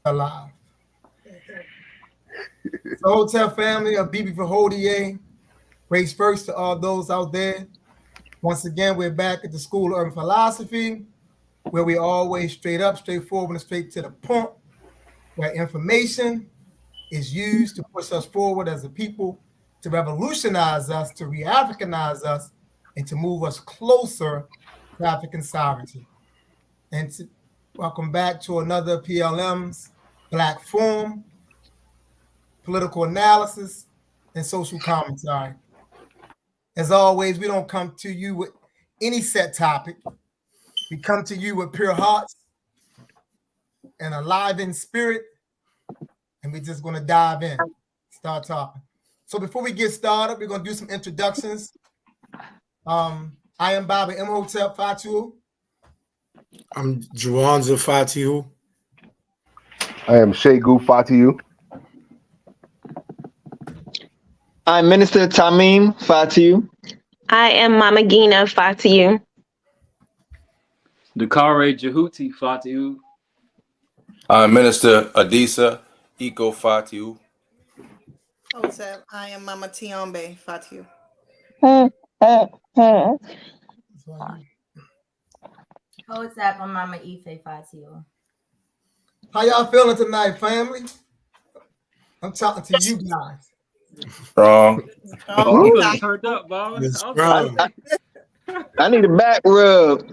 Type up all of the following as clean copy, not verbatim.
Alive. The hotel family of BB Verhodier. Grace first to all those out there. Once again, we're back at the School of Urban Philosophy, where we always straight up, straightforward, and straight to the point, where information is used to push us forward as a people, to revolutionize us, to re-Africanize us, and to move us closer to African sovereignty. And to welcome back to another PLM's Black Forum, political analysis, and social commentary. As always, we don't come to you with any set topic. We come to you with pure hearts and alive in spirit, and we're just going to dive in, start talking. So before we get started, we're going to do some introductions. I am Baba Imhotep Fatu. I'm Juwanza Fatu. I am Shegu Fatu. I'm Minister Tamim Fatu. I am Mama Gina Fatu. Dakare Jehuti Fatu. I'm Minister Adisa Iko Fatu. Hotep, I am Mama Tiombe Fatu. Hotep, I'm Mama Ife Fatu. How y'all feeling tonight, family? I'm talking to you guys. Strong. You got turned up, Bob. I need a back rub.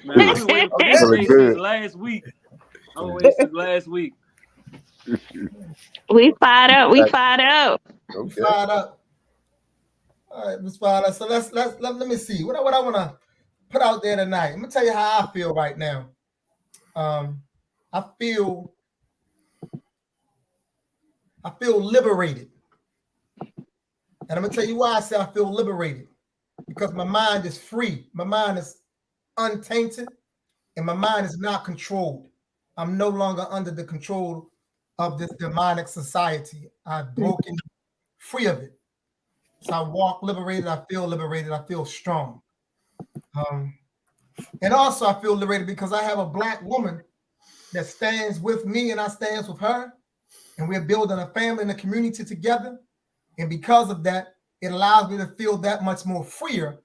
Man, I've been waiting for this since last week. I'm waiting since last week. We fired up. We fired up. Okay. Fired up. All right, let's fire up. So let me see. What I want to put out there tonight. I'm gonna tell you how I feel right now. I feel liberated. And I'm gonna tell you why I say I feel liberated. Because my mind is free. My mind is untainted, and my mind is not controlled. I'm no longer under the control of this demonic society. I've broken free of it. So I walk liberated, I feel strong. And also I feel liberated because I have a Black woman that stands with me and I stand with her, and we're building a family and a community together. And because of that, it allows me to feel that much more freer,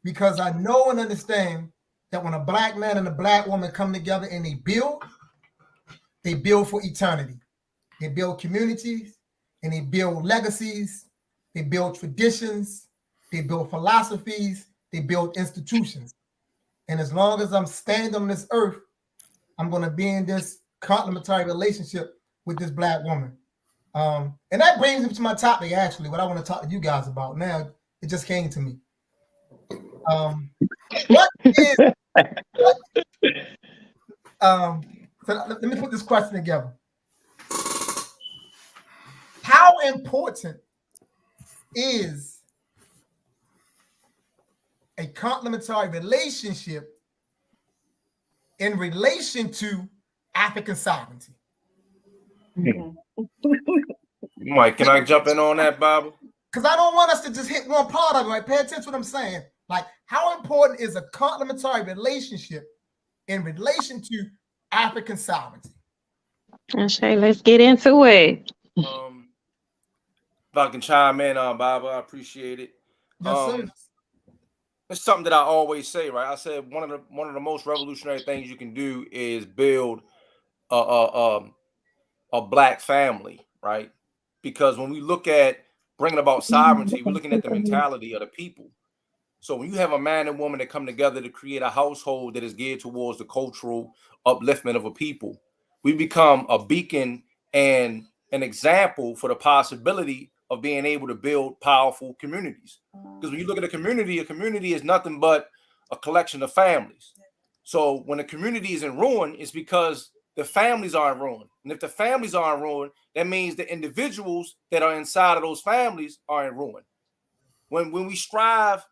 because I know and understand that when a Black man and a Black woman come together and they build for eternity. They build communities, and they build legacies, they build traditions, they build philosophies, they build institutions. And as long as I'm standing on this earth, I'm going to be in this complementary relationship with this Black woman. And that brings me to my topic, actually, what I want to talk to you guys about now. It just came to me. So let me put this question together. How important is a complementary relationship in relation to African sovereignty? Mike, can I jump in on that, Bible? Because I don't want us to just hit one part of it, right? Pay attention to what I'm saying. Like, how important is a complementary relationship in relation to African sovereignty? Okay, let's get into it. If I can chime in on Bible, I appreciate it. Yes, sir. It's something that I always say, right? I said one of the most revolutionary things you can do is build a Black family, right? Because when we look at bringing about sovereignty, we're looking at the mentality of the people. So when you have a man and woman that come together to create a household that is geared towards the cultural upliftment of a people, we become a beacon and an example for the possibility of being able to build powerful communities. Because when you look at a community is nothing but a collection of families. So when a community is in ruin, it's because the families are in ruin. And if the families are in ruin, that means the individuals that are inside of those families are in ruin. When we strive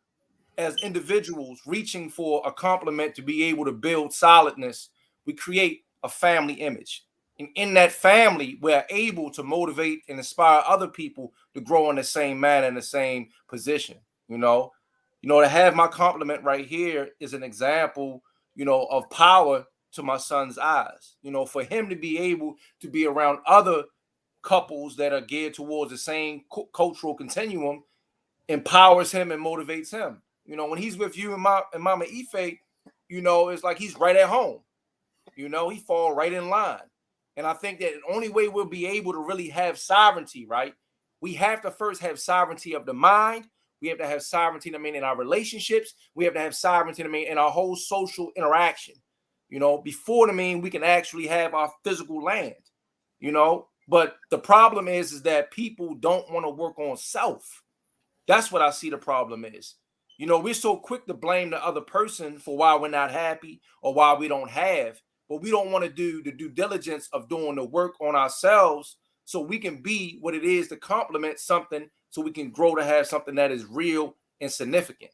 as individuals reaching for a complement to be able to build solidness, we create a family image. And in that family, we're able to motivate and inspire other people to grow in the same manner, in the same position. You know, to have my complement right here is an example, of power to my son's eyes. You know, for him to be able to be around other couples that are geared towards the same cultural continuum empowers him and motivates him. You know, when he's with you and Mama Ife, you know, it's like he's right at home. You know, he fall right in line. And I think that the only way we'll be able to really have sovereignty, right? We have to first have sovereignty of the mind. We have to have sovereignty, in our relationships. We have to have sovereignty, in our whole social interaction. You know, before we can actually have our physical land. You know, but the problem is that people don't want to work on self. That's what I see the problem is. You know, we're so quick to blame the other person for why we're not happy or why we don't have, but we don't want to do the due diligence of doing the work on ourselves so we can be what it is to complement something, so we can grow to have something that is real and significant.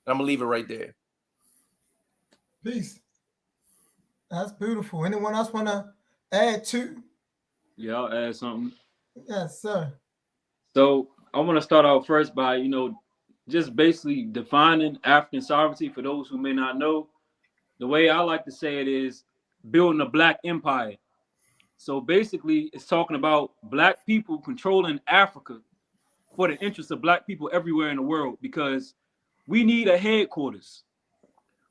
And I'm gonna leave it right there. Peace. That's beautiful. Anyone else want to add to? Yeah, I'll add something. Yes, sir. So I want to start out first by, just basically defining African sovereignty for those who may not know. The way I like to say it is building a Black empire. So basically, it's talking about Black people controlling Africa for the interests of Black people everywhere in the world, because we need a headquarters.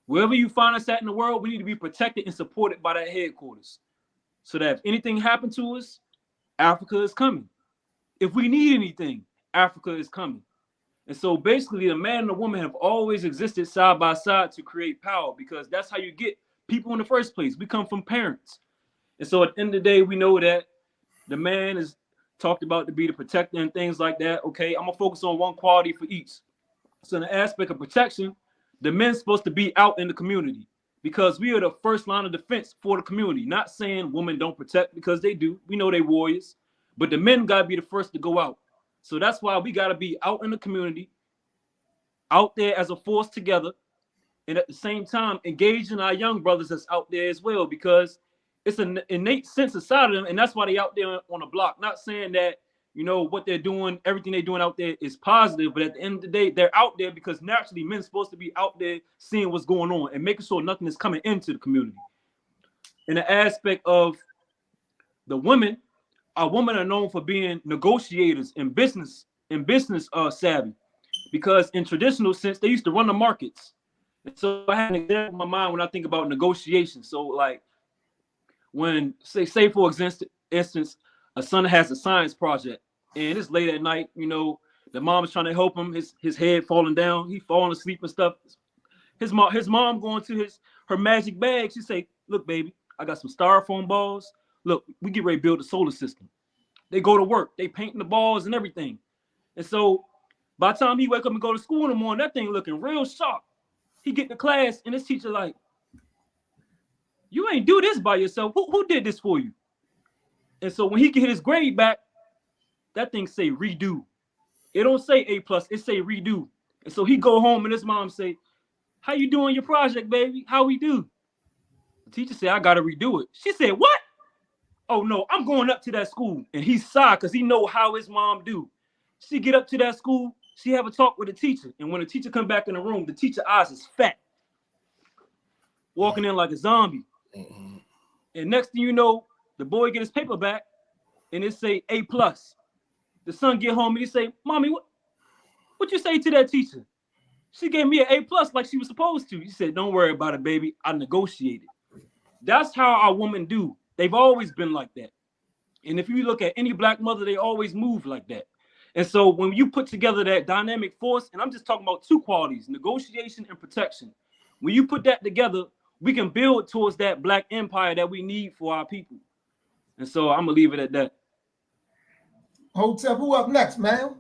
Wherever you find us at in the world, we need to be protected and supported by that headquarters, so that if anything happened to us, Africa is coming. If we need anything, Africa is coming. And so basically, the man and the woman have always existed side by side to create power, because that's how you get people in the first place. We come from parents. And so at the end of the day, we know that the man is talked about to be the protector and things like that. Okay, I'm gonna focus on one quality for each. So in the aspect of protection, the men's supposed to be out in the community, because we are the first line of defense for the community. Not saying women don't protect, because they do. We know they warriors, but the men gotta be the first to go out. So that's why we gotta be out in the community, out there as a force together, and at the same time engaging our young brothers that's out there as well, because it's an innate sense inside of them, and that's why they out there on the block. Not saying that what they're doing, everything they're doing out there is positive, but at the end of the day, they're out there because naturally men's supposed to be out there seeing what's going on and making sure nothing is coming into the community. In the aspect of the women, our women are known for being negotiators and business savvy, because in traditional sense, they used to run the markets. And so I had an example in my mind when I think about negotiation. So like when, say for instance, a son has a science project and it's late at night, the mom is trying to help him, his head falling down, he falling asleep and stuff. His mom going to her magic bag. She say, look, baby, I got some styrofoam balls. Look, we get ready to build a solar system. They go to work, they painting the balls and everything. And so by the time he wake up and go to school in the morning, that thing looking real sharp. He get to class and his teacher like, you ain't do this by yourself. Who did this for you? And so when he get his grade back, that thing say redo. It don't say A+, it say redo. And so he go home and his mom say, how you doing your project, baby? How we do? The teacher said, I gotta redo it. She said, what? Oh no, I'm going up to that school. And he sighed because he know how his mom do. She get up to that school, she have a talk with the teacher. And when the teacher come back in the room, the teacher eyes is fat, walking in like a zombie. Mm-hmm. And next thing you know, the boy get his paper back and it say A+. The son get home and he say, mommy, what you say to that teacher? She gave me an A+ like she was supposed to. He said, don't worry about it, baby. I negotiated. That's how our women do. They've always been like that. And if you look at any Black mother, they always move like that. And so when you put together that dynamic force, and I'm just talking about two qualities, negotiation and protection. When you put that together, we can build towards that Black empire that we need for our people. And so I'm gonna leave it at that. Hotel, who up next, man?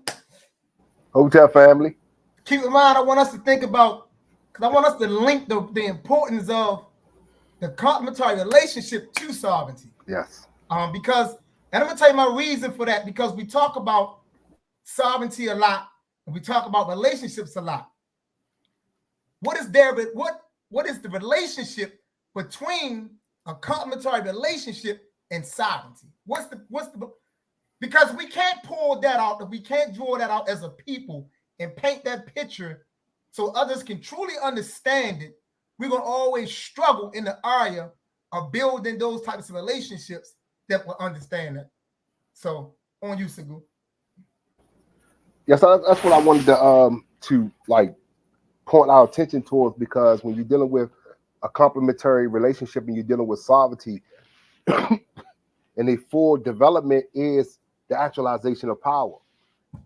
Hotel family. Keep in mind, I want us to think about, because I want us to link the importance of the complementary relationship to sovereignty. Yes. Because, and I'm gonna tell you my reason for that, because we talk about sovereignty a lot, and we talk about relationships a lot. What is the relationship between a complementary relationship and sovereignty? Because we can't pull that out, we can't draw that out as a people and paint that picture so others can truly understand it. We're gonna always struggle in the area of building those types of relationships that will understand that. So on you, Sagu. Yes, that's what I wanted to like point our attention towards, because when you're dealing with a complementary relationship and you're dealing with sovereignty, and a full development is the actualization of power.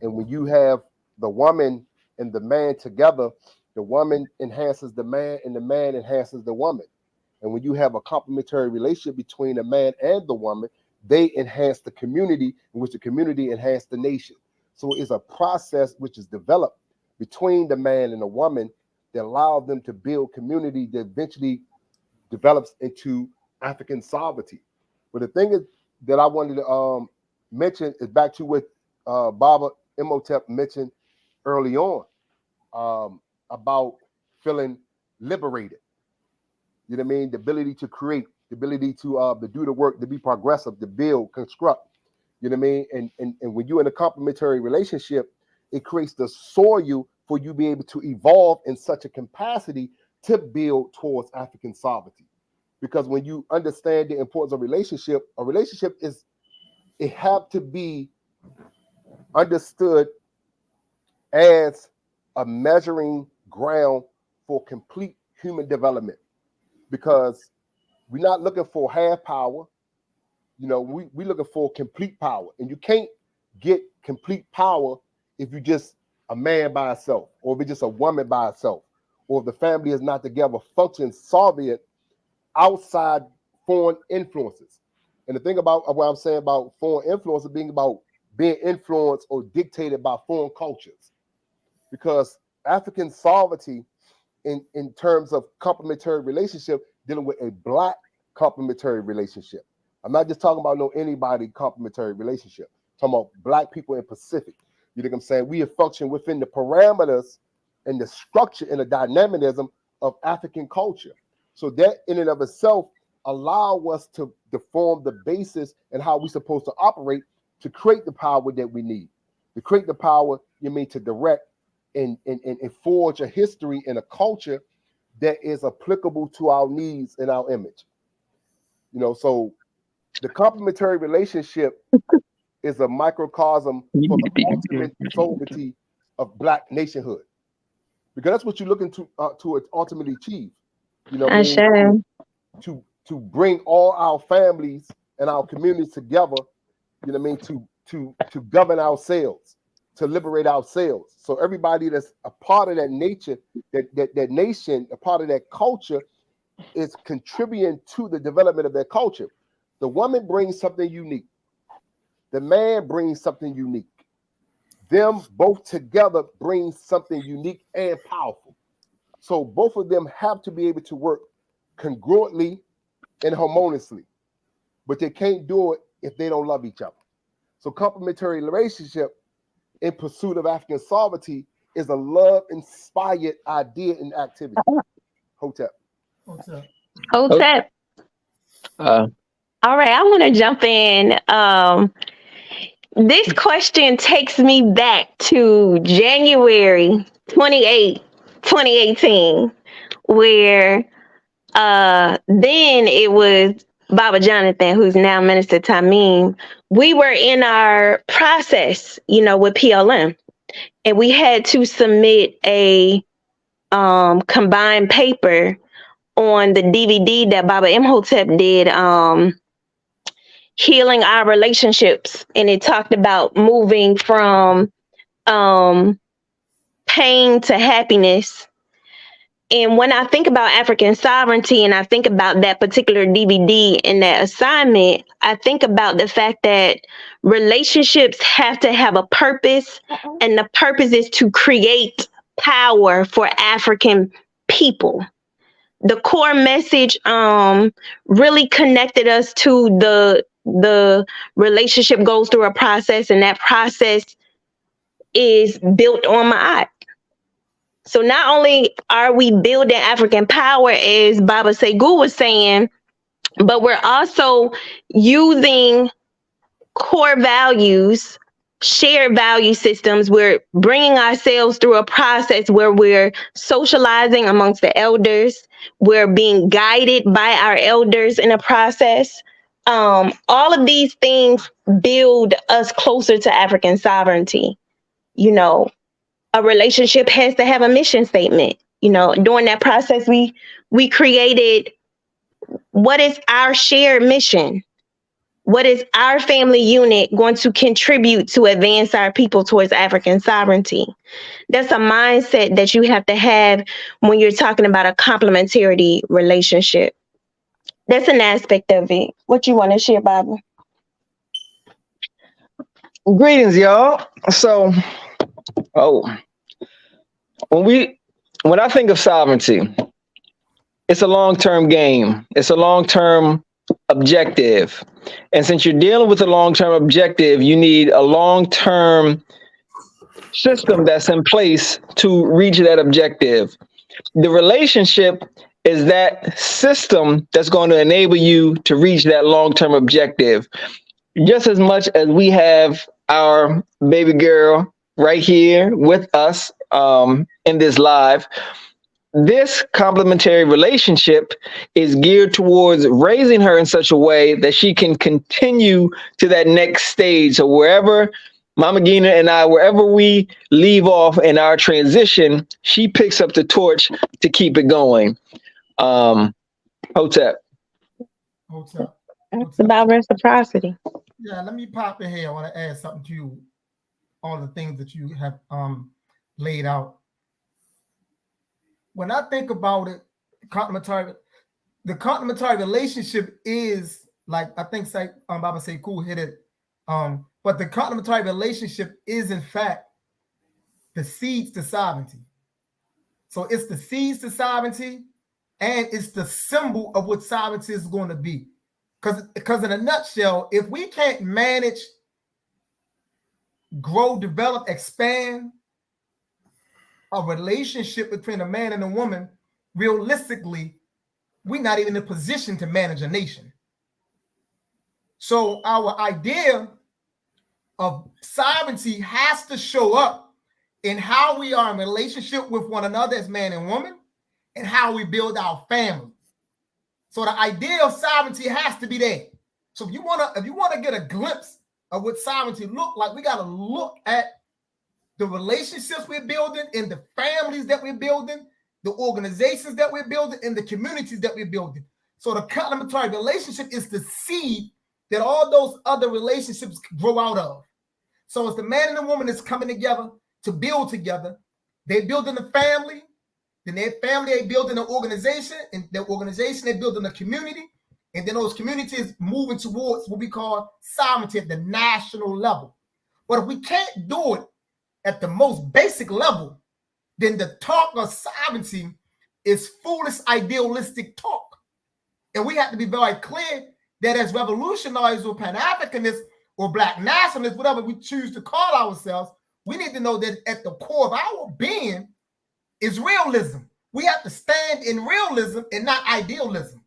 And when you have the woman and the man together, the woman enhances the man and the man enhances the woman. And when you have a complementary relationship between the man and the woman, they enhance the community, in which the community enhances the nation. So it's a process which is developed between the man and the woman that allows them to build community that eventually develops into African sovereignty. But the thing is that I wanted to mention is back to what Baba Imhotep mentioned early on about feeling liberated. You know what I mean? The ability to create, the ability to do the work, to be progressive, to build, construct. You know what I mean? And when you're in a complementary relationship, it creates the soil for you to be able to evolve in such a capacity to build towards African sovereignty. Because when you understand the importance of a relationship is, it have to be understood as a measuring ground for complete human development. Because we're not looking for half power. You know, we're looking for complete power. And you can't get complete power if you're just a man by itself, or if it's just a woman by itself, or if the family is not together functioning solvent outside foreign influences. And the thing about what I'm saying about foreign influences being about being influenced or dictated by foreign cultures. Because African sovereignty in terms of complementary relationship, dealing with a black complementary relationship. I'm not just talking about anybody complementary relationship. I'm talking about black people in Pacific. You know what I'm saying? We have functioned within the parameters and the structure and the dynamism of African culture. So that in and of itself allow us to form the basis and how we're supposed to operate to create the power that we need. To create the power, to direct and forge a history and a culture that is applicable to our needs and our image. So the complementary relationship is a microcosm for the ultimate sovereignty of black nationhood. Because that's what you're looking to ultimately achieve. To bring all our families and our communities together, to govern ourselves, to liberate ourselves. So everybody that's a part of that nature, that nation, a part of that culture, is contributing to the development of that culture. The woman brings something unique. The man brings something unique. Them both together bring something unique and powerful. So both of them have to be able to work congruently and harmoniously, but they can't do it if they don't love each other. So complementary relationship in pursuit of African sovereignty is a love-inspired idea and activity. Hotep. Hotep. All right, I want to jump in. This question takes me back to January 28, 2018, where then it was Baba Jonathan, who's now Minister Tamim. We were in our process, with PLM, and we had to submit a combined paper on the DVD that Baba Imhotep did, Healing Our Relationships. And it talked about moving from pain to happiness. And when I think about African sovereignty and I think about that particular DVD and that assignment, I think about the fact that relationships have to have a purpose, and the purpose is to create power for African people. The core message really connected us to the relationship goes through a process, and that process is built on Ma'at. So not only are we building African power, as Baba Segu was saying, but we're also using core values, shared value systems. We're bringing ourselves through a process where we're socializing amongst the elders, We're being guided by our elders in a process. All of these things build us closer to African sovereignty. You know, a relationship has to have a mission statement. You know, during that process, we created what is our shared mission? What is our family unit going to contribute to advance our people towards African sovereignty? That's a mindset that you have to have when you're talking about a complementarity relationship. That's an aspect of it. What you want to share, Bobby? Greetings, y'all. So, when I think of sovereignty, it's a long-term game. It's a long-term objective. And since you're dealing with a long-term objective, you need a long-term system that's in place to reach that objective. The relationship is that system that's going to enable you to reach that long-term objective. Just as much as we have our baby girl right here with us in this live, this complementary relationship is geared towards raising her in such a way that she can continue to that next stage. So wherever Mama Gina and I, wherever we leave off in our transition, she picks up the torch to keep it going. Hotep. It's about reciprocity. Yeah, let me pop in here. I want to add something to you, all the things that you have laid out. When I think about it, the complementary relationship is like, I think Baba say cool hit it. But the complementary relationship is in fact the seeds to sovereignty. So it's the seeds to sovereignty, and it's the symbol of what sovereignty is going to be. Because in a nutshell, if we can't manage, grow, develop, expand a relationship between a man and a woman, realistically, we're not even in a position to manage a nation. So our idea of sovereignty has to show up in how we are in relationship with one another as man and woman, and how we build our family. So the idea of sovereignty has to be there. So if you want to get a glimpse of what sovereignty look like, we got to look at the relationships we're building, in the families that we're building, the organizations that we're building, and the communities that we're building. So the complementary relationship is the seed that all those other relationships grow out of. So it's the man and the woman that's coming together to build together. They're building a family, then their family, they building an organization, and their organization, they're building a community, and then those communities moving towards what we call sovereignty at the national level. But if we can't do it at the most basic level, then the talk of sovereignty is foolish, idealistic talk. And we have to be very clear that as revolutionaries or Pan-Africanists or Black nationalists, whatever we choose to call ourselves, we need to know that at the core of our being is realism. We have to stand in realism and not idealism.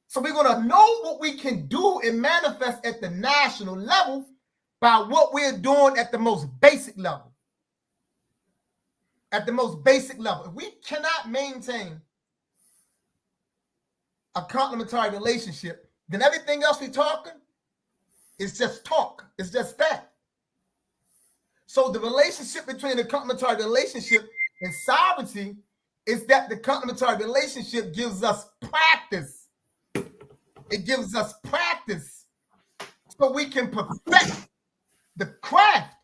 So we're going to know what we can do and manifest at the national level by what we're doing at the most basic level. At the most basic level. If we cannot maintain a complementary relationship, then everything else we're talking is just talk. It's just that. So the relationship between the complementary relationship and sovereignty is that the complementary relationship gives us practice. It gives us practice so we can perfect the craft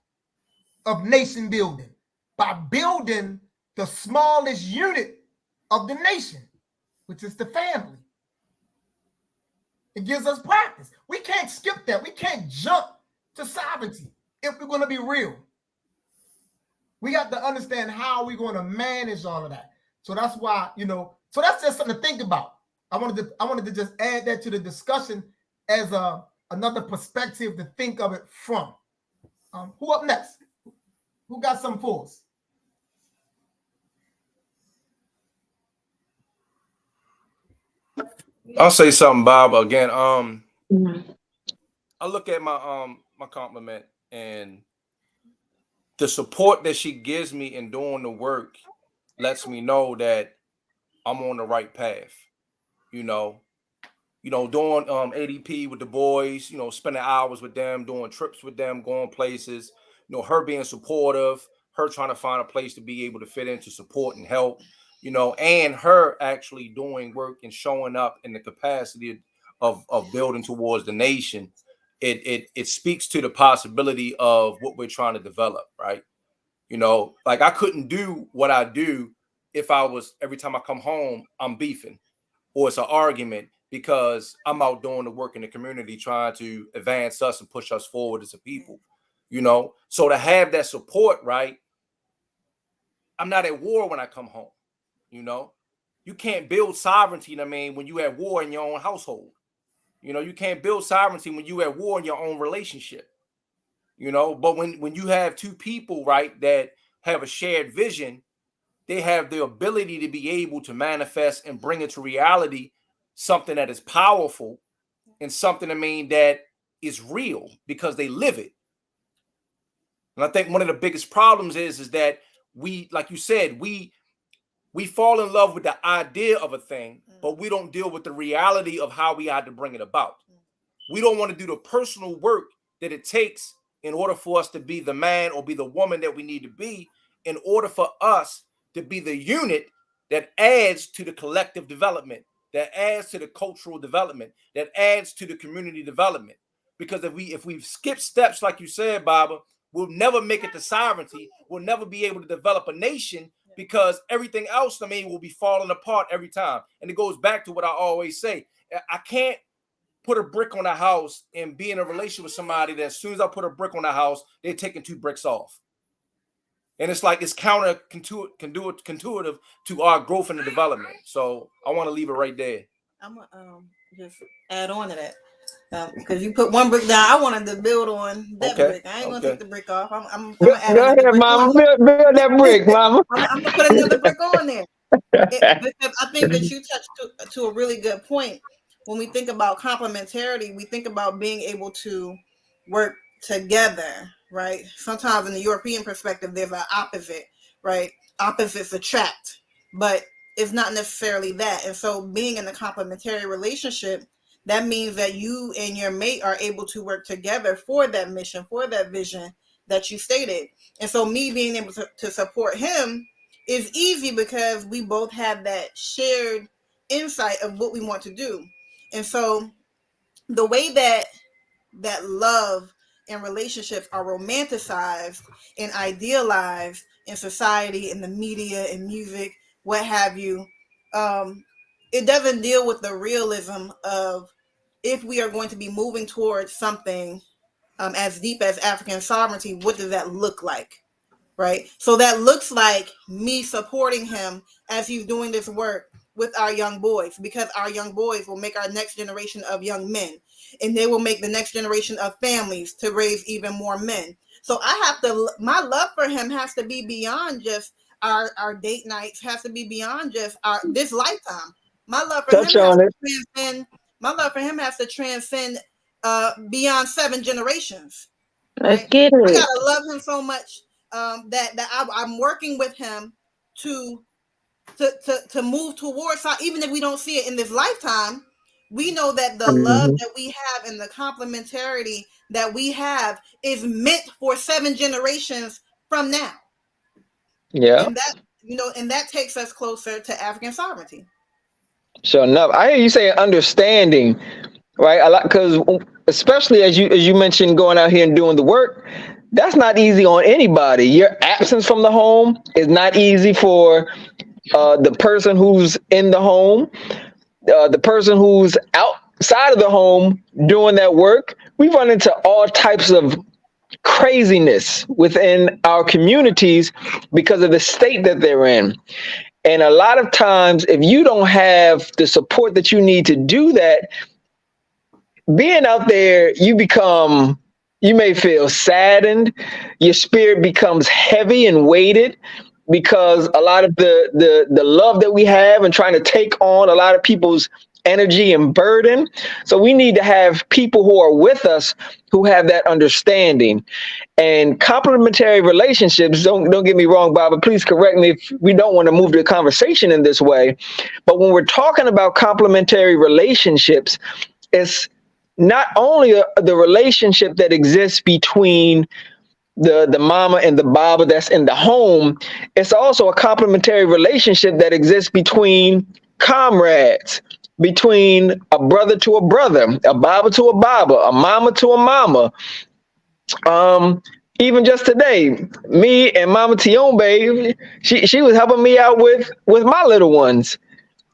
of nation building by building the smallest unit of the nation, which is the family. It gives us practice. We can't skip that. We can't jump to sovereignty if we're going to be real. We have to understand how we're going to manage all of that. So that's why, so that's just something to think about. I wanted to just add that to the discussion as another perspective to think of it from. Who up next? Who got some for us? I'll say something, Bob. Again, I look at my my compliment and the support that she gives me in doing the work lets me know that I'm on the right path. You know, doing ADP with the boys, spending hours with them, doing trips with them, going places, her being supportive, her trying to find a place to be able to fit in to support and help, and her actually doing work and showing up in the capacity of building towards the nation. It speaks to the possibility of what we're trying to develop, right? Like I couldn't do what I do if I was, every time I come home, I'm beefing or it's an argument, because I'm out doing the work in the community trying to advance us and push us forward as a people, So to have that support, right? I'm not at war when I come home, You can't build sovereignty, when you at war in your own household. You can't build sovereignty when you at war in your own relationship. But when you have two people, right, that have a shared vision, they have the ability to be able to manifest and bring into reality something that is powerful and something, that is real because they live it. And I think one of the biggest problems is that we, like you said, we fall in love with the idea of a thing, but we don't deal with the reality of how we had to bring it about. We don't want to do the personal work that it takes in order for us to be the man or be the woman that we need to be, in order for us to be the unit that adds to the collective development, that adds to the cultural development, that adds to the community development. Because if we skip steps, like you said, Baba, we'll never make it to sovereignty. We'll never be able to develop a nation, because everything else, will be falling apart every time. And it goes back to what I always say. I can't put a brick on a house and be in a relationship with somebody that as soon as I put a brick on the house, they're taking 2 bricks off. And it's like it's counterintuitive to our growth and the development. So I want to leave it right there. I'm gonna just add on to that, because you put one brick down. I wanted to build on that brick. I ain't gonna take the brick off. I'm Go gonna add ahead, Mama. Build that brick, Mama. I'm gonna put another brick on there. Because I think that you touched to a really good point. When we think about complementarity, we think about being able to work together, right? Sometimes in the European perspective, there's an opposite, right? Opposites attract, but it's not necessarily that. And so being in a complementary relationship, that means that you and your mate are able to work together for that mission, for that vision that you stated. And so me being able to support him is easy because we both have that shared insight of what we want to do. And so the way that love and relationships are romanticized and idealized in society, in the media, in music, what have you, it doesn't deal with the realism of, if we are going to be moving towards something as deep as African sovereignty, what does that look like? Right? So that looks like me supporting him as he's doing this work with our young boys, because our young boys will make our next generation of young men, and they will make the next generation of families to raise even more men. So my love for him has to be beyond just our date nights, has to be beyond just this lifetime. My love for him has to transcend beyond 7 generations. Let's right? get I it. gotta love him so much that I'm working with him to move towards, even if we don't see it in this lifetime. We know that the love that we have and the complementarity that we have is meant for 7 generations from now. Yeah. And that, and that takes us closer to African sovereignty. Sure enough. I hear you say understanding, right? A lot, because especially as you mentioned, going out here and doing the work, that's not easy on anybody. Your absence from the home is not easy for the person who's in the home, the person who's outside of the home doing that work. We run into all types of craziness within our communities because of the state that they're in. And a lot of times, if you don't have the support that you need to do that, being out there, you may feel saddened. Your spirit becomes heavy and weighted because a lot of the love that we have and trying to take on a lot of people's energy and burden. So we need to have people who are with us who have that understanding. And complementary relationships, don't get me wrong, Bob, but please correct me if we don't want to move the conversation in this way. But when we're talking about complementary relationships, it's not only the relationship that exists between the mama and the baba that's in the home, it's also a complementary relationship that exists between comrades, between a brother to a brother, a baba to a baba, a mama to a mama. Even just today, me and Mama Tiombe, she was helping me out with my little ones.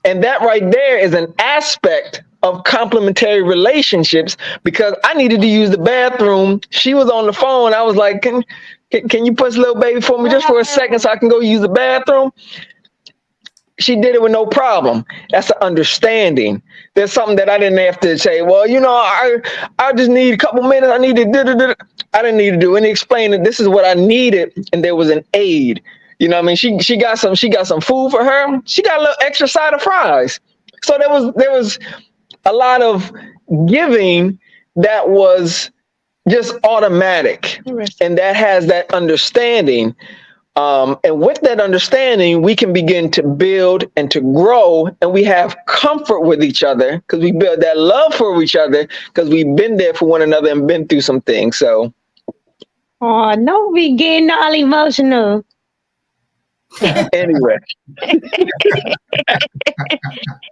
And that right there is an aspect of complementary relationships, because I needed to use the bathroom. She was on the phone. I was like, can you push little baby for me just for a second so I can go use the bathroom? She did it with no problem. That's an understanding. There's something that I didn't have to say, well, I just need a couple minutes. I need to I didn't need to do any explaining. This is what I needed, and there was an aid. You know what I mean? She got some food for her. She got a little extra side of fries. So there was a lot of giving that was just automatic, and that has that understanding. And with that understanding, we can begin to build and to grow, and we have comfort with each other because we build that love for each other because we've been there for one another and been through some things. So, oh, don't be getting all emotional. Anyway,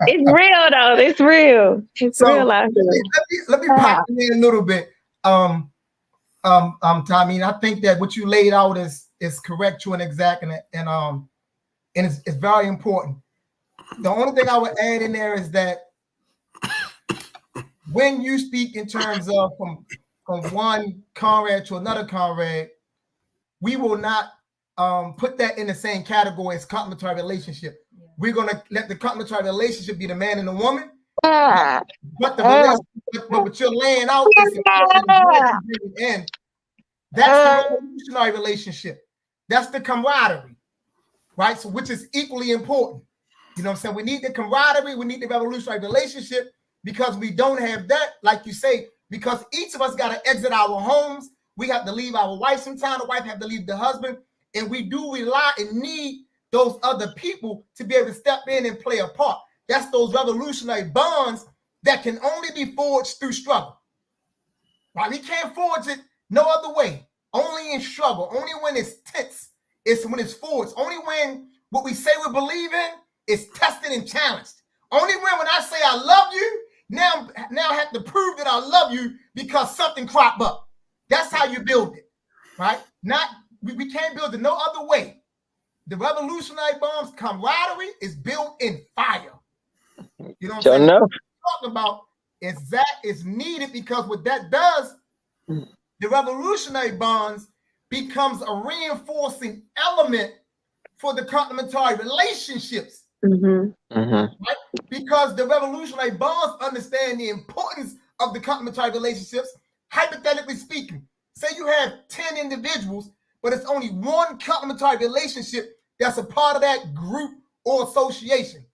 it's real though. It's real. It's real out here. Let me pop in a little bit. Tommy, I think that what you laid out is correct, true, and exact, and it's very important. The only thing I would add in there is that when you speak in terms of from one comrade to another comrade, we will not put that in the same category as complementary relationship. We're gonna let the complementary relationship be the man and the woman, but the relationship, but what you're laying out is in. That's the revolutionary relationship. That's the camaraderie, right? So which is equally important. You know what I'm saying? We need the camaraderie, we need the revolutionary relationship, because we don't have that, like you say, because each of us got to exit our homes. We have to leave our wife sometime, the wife have to leave the husband, and we do rely and need those other people to be able to step in and play a part. That's those revolutionary bonds that can only be forged through struggle. Right? We can't forge it no other way. Only in struggle. Only when it's tense. It's when it's forged. Only when what we say we believe in is tested and challenged. Only when I say I love you, now I have to prove that I love you because something cropped up. That's how you build it, right? We can't build it no other way. The revolutionary bonds camaraderie is built in fire. You know what I'm saying? What I'm talking about is that is needed, because what that does, the revolutionary bonds becomes a reinforcing element for the complementary relationships. Right? Because the revolutionary bonds understand the importance of the complementary relationships. Hypothetically speaking, say you have 10 individuals, but it's only one complementary relationship that's a part of that group or association.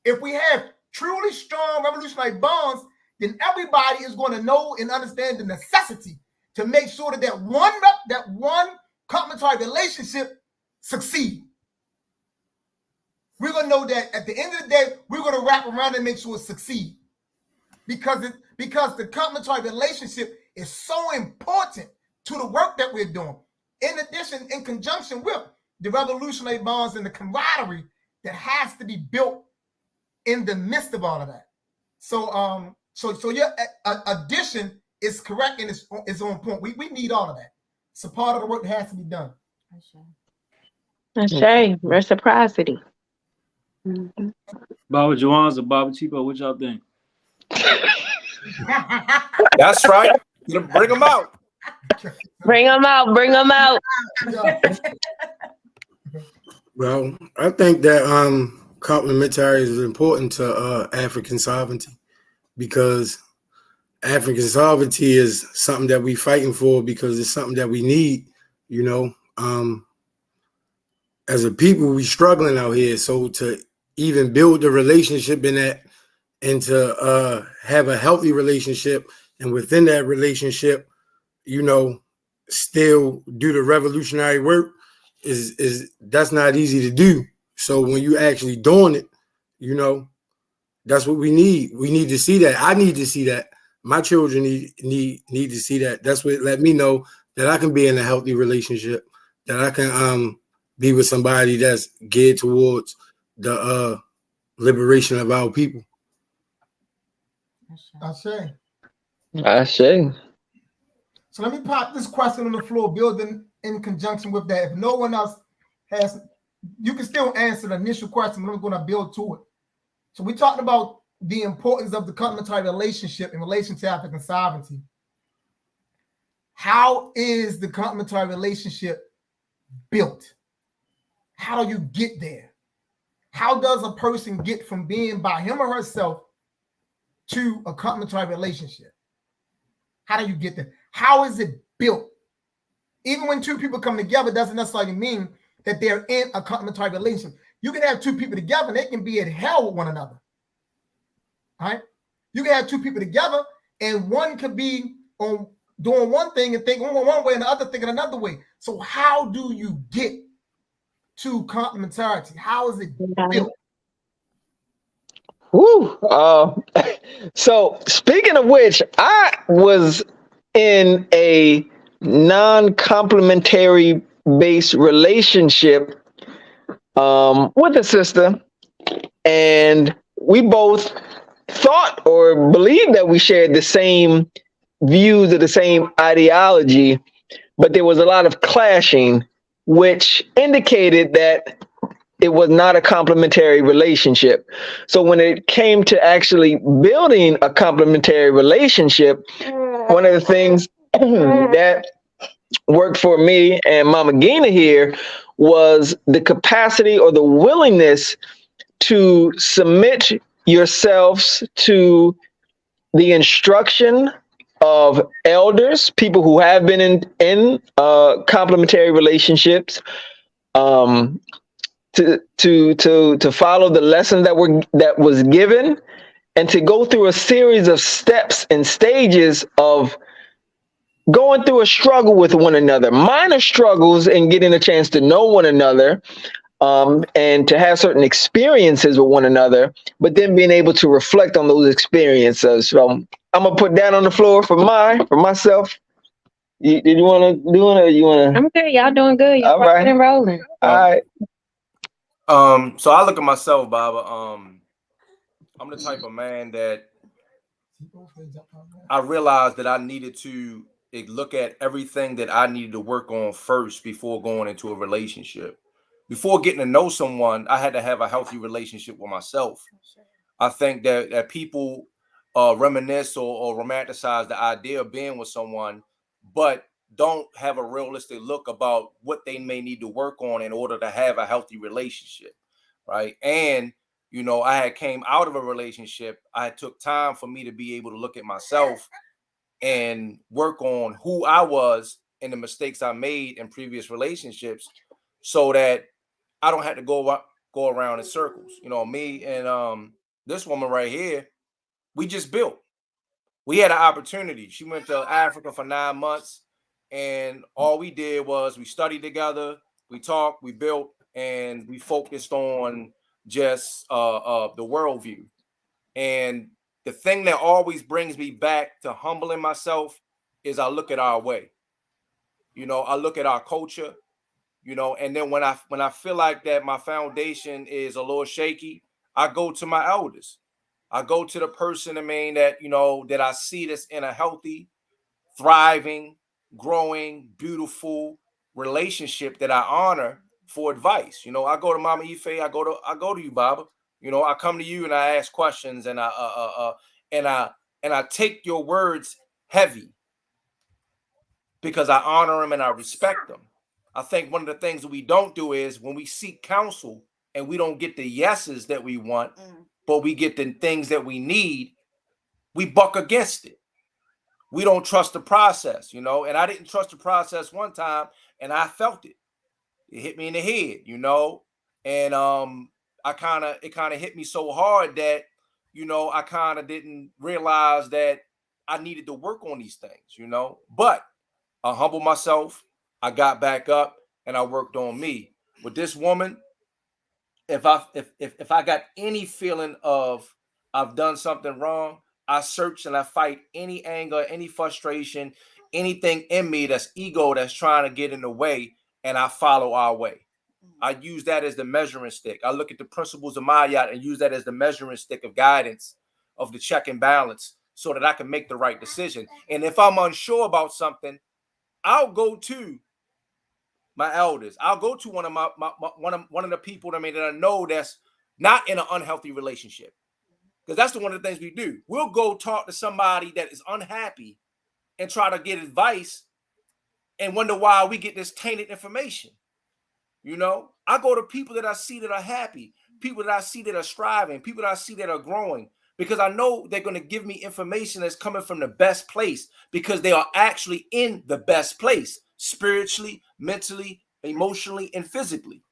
If we have truly strong revolutionary bonds, then everybody is going to know and understand the necessity to make sure that one complementary relationship succeeds. We're going to know that at the end of the day, we're going to wrap around and make sure it succeeds. Because the complementary relationship is so important to the work that we're doing. In addition, in conjunction with the revolutionary bonds and the camaraderie that has to be built in the midst of all of that. So your addition is correct and it's on point. We need all of that. It's a part of the work that has to be done. That's right. Reciprocity. Baba Juwan's or Baba Chico, what y'all think? That's right. Bring them out. Bring them out. Bring them out. Well, I think that complementary is important to African sovereignty, because African sovereignty is something that we fighting for, because it's something that we need, you know. As a people, we struggling out here. So to even build the relationship in that and to have a healthy relationship, and within that relationship, you know, still do the revolutionary work is that's not easy to do. So when you actually doing it, you know, that's what we need. We need to see that. I need to see that. My children need to see that. That's what let me know that I can be in a healthy relationship, that I can be with somebody that's geared towards the liberation of our people. I say. I say. So let me pop this question on the floor, building in conjunction with that. If no one else has, you can still answer the initial question, but I'm going to build to it. So we talked about the importance of the complementary relationship in relation to African sovereignty. How is the complementary relationship built? How do you get there? How does a person get from being by him or herself to a complementary relationship? How do you get there? How is it built? Even when two people come together, doesn't necessarily mean that they're in a complementary relationship. You can have two people together and they can be at hell with one another. All right? You can have two people together and one could be on doing one thing and thinking one way and the other thinking another way. So how do you get to complementarity? How is it built? Woo. So speaking of which, I was in a non-complementary based relationship with a sister, and we both thought or believed that we shared the same views or the same ideology, but there was a lot of clashing, which indicated that it was not a complementary relationship. So when it came to actually building a complementary relationship, one of the things that worked for me and Mama Gina here was the capacity or the willingness to submit yourselves to the instruction of elders, people who have been in complementary relationships, to follow the lesson that was given, and to go through a series of steps and stages of going through a struggle with one another, minor struggles, and getting a chance to know one another, and to have certain experiences with one another, but then being able to reflect on those experiences. So I'm gonna put that on the floor for myself. Did you want to do it, or you want to? I'm good. Y'all doing good. Y'all All right. and rolling. All right. So I look at myself, Baba. I'm the type of man that I realized that I needed to look at everything that I needed to work on first before going into a relationship. Before getting to know someone, I had to have a healthy relationship with myself. I think that people reminisce or romanticize the idea of being with someone, but don't have a realistic look about what they may need to work on in order to have a healthy relationship, right? And you know, I had came out of a relationship. I took time for me to be able to look at myself and work on who I was and the mistakes I made in previous relationships, so that I don't have to go around in circles. You know, me and this woman right here, we just built. We had an opportunity. She went to Africa for 9 months, and all we did was we studied together, we talked, we built, and we focused on just the worldview. And the thing that always brings me back to humbling myself is I look at our way. You know, I look at our culture. You know, and then when I feel like that my foundation is a little shaky, I go to my elders. I go to the person, I mean, that, you know, that I see that's in a healthy, thriving, growing, beautiful relationship that I honor for advice. You know, I go to Mama Ife, I go to you, Baba. You know, I come to you and I ask questions, and I take your words heavy because I honor them and I respect them. I think one of the things that we don't do is when we seek counsel and we don't get the yeses that we want, but we get the things that we need, we buck against it. We don't trust the process, you know, and I didn't trust the process one time, and I felt it. It hit me in the head, you know, and it kind of hit me so hard that you know, I kind of didn't realize that I needed to work on these things, you know. But I humbled myself, I got back up, and I worked on me. With this woman, if I got any feeling of I've done something wrong, I search and I fight any anger, any frustration, anything in me that's ego that's trying to get in the way, and I follow our way. I use that as the measuring stick. I look at the principles of Mayat and use that as the measuring stick of guidance, of the check and balance, so that I can make the right decision. And if I'm unsure about something, I'll go to my elders. I'll go to one of the people that I know that's not in an unhealthy relationship. Because that's one of the things we do. We'll go talk to somebody that is unhappy and try to get advice and wonder why we get this tainted information. You know, I go to people that I see that are happy, people that I see that are striving, people that I see that are growing, because I know they're going to give me information that's coming from the best place, because they are actually in the best place, spiritually, mentally, emotionally, and physically,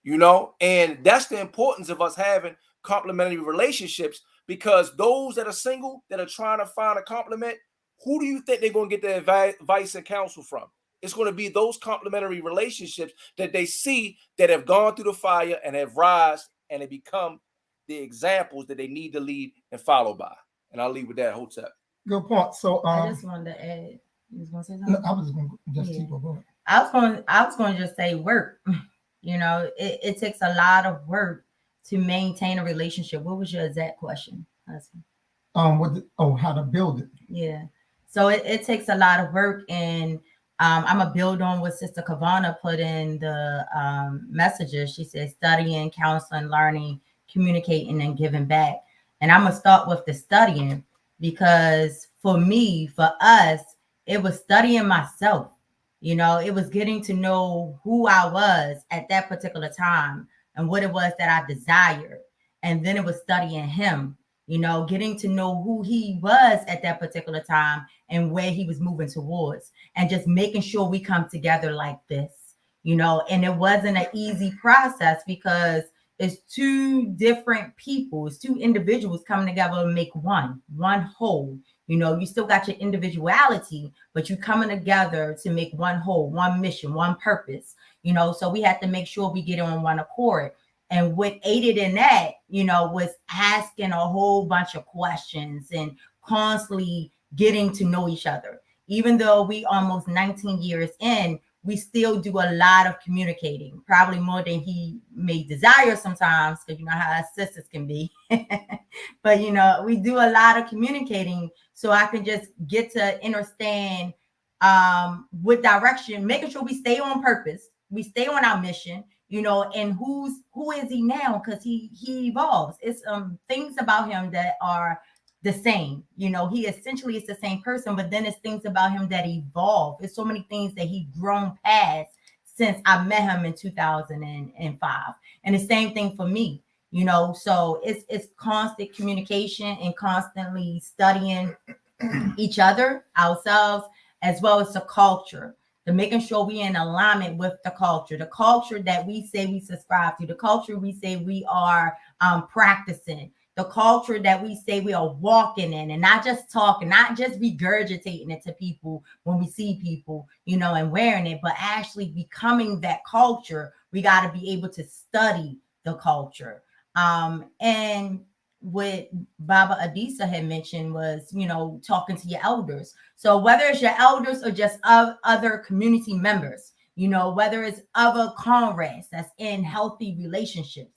you know. And that's the importance of us having complementary relationships, because those that are single, that are trying to find a complement, who do you think they're going to get their advice and counsel from? It's going to be those complementary relationships that they see that have gone through the fire and have rise and have become the examples that they need to lead and follow by. And I'll leave with that. Hotep. Good point. So I just wanted to add. You was gonna say something? No, I was going to just keep going. I was going to just say work. You know, it takes a lot of work to maintain a relationship. What was your exact question, husband? How to build it. Yeah. So it takes a lot of work, and I'm gonna build on what Sister Kavana put in the messages. She said studying, counseling, learning, communicating, and giving back. And I'm gonna start with the studying, because for me, for us, it was studying myself. You know, it was getting to know who I was at that particular time and what it was that I desired. And then it was studying him, you know, getting to know who he was at that particular time and where he was moving towards, and just making sure we come together like this, you know. And it wasn't an easy process, because it's two different people, it's two individuals coming together to make one whole. You know, you still got your individuality, but you coming together to make one whole, one mission, one purpose, you know. So we had to make sure we get on one accord. And what aided in that, you know, was asking a whole bunch of questions and constantly getting to know each other. Even though we almost 19 years in, we still do a lot of communicating, probably more than he may desire sometimes, because you know how us sisters can be. But, you know, we do a lot of communicating, so I can just get to understand what direction, making sure we stay on purpose, we stay on our mission, you know. And who is he now? Because he evolves. It's things about him that are the same, you know. He essentially is the same person, but then it's things about him that evolve. It's so many things that he grown past since I met him in 2005. And the same thing for me, you know. So it's constant communication and constantly studying each other, ourselves, as well as the culture, to making sure we in alignment with the culture that we say we subscribe to, the culture we say we are practicing, the culture that we say we are walking in, and not just talking, not just regurgitating it to people when we see people, you know, and wearing it, but actually becoming that culture. We got to be able to study the culture. And what Baba Adisa had mentioned was, you know, talking to your elders. So whether it's your elders or just other community members, you know, whether it's other comrades that's in healthy relationships,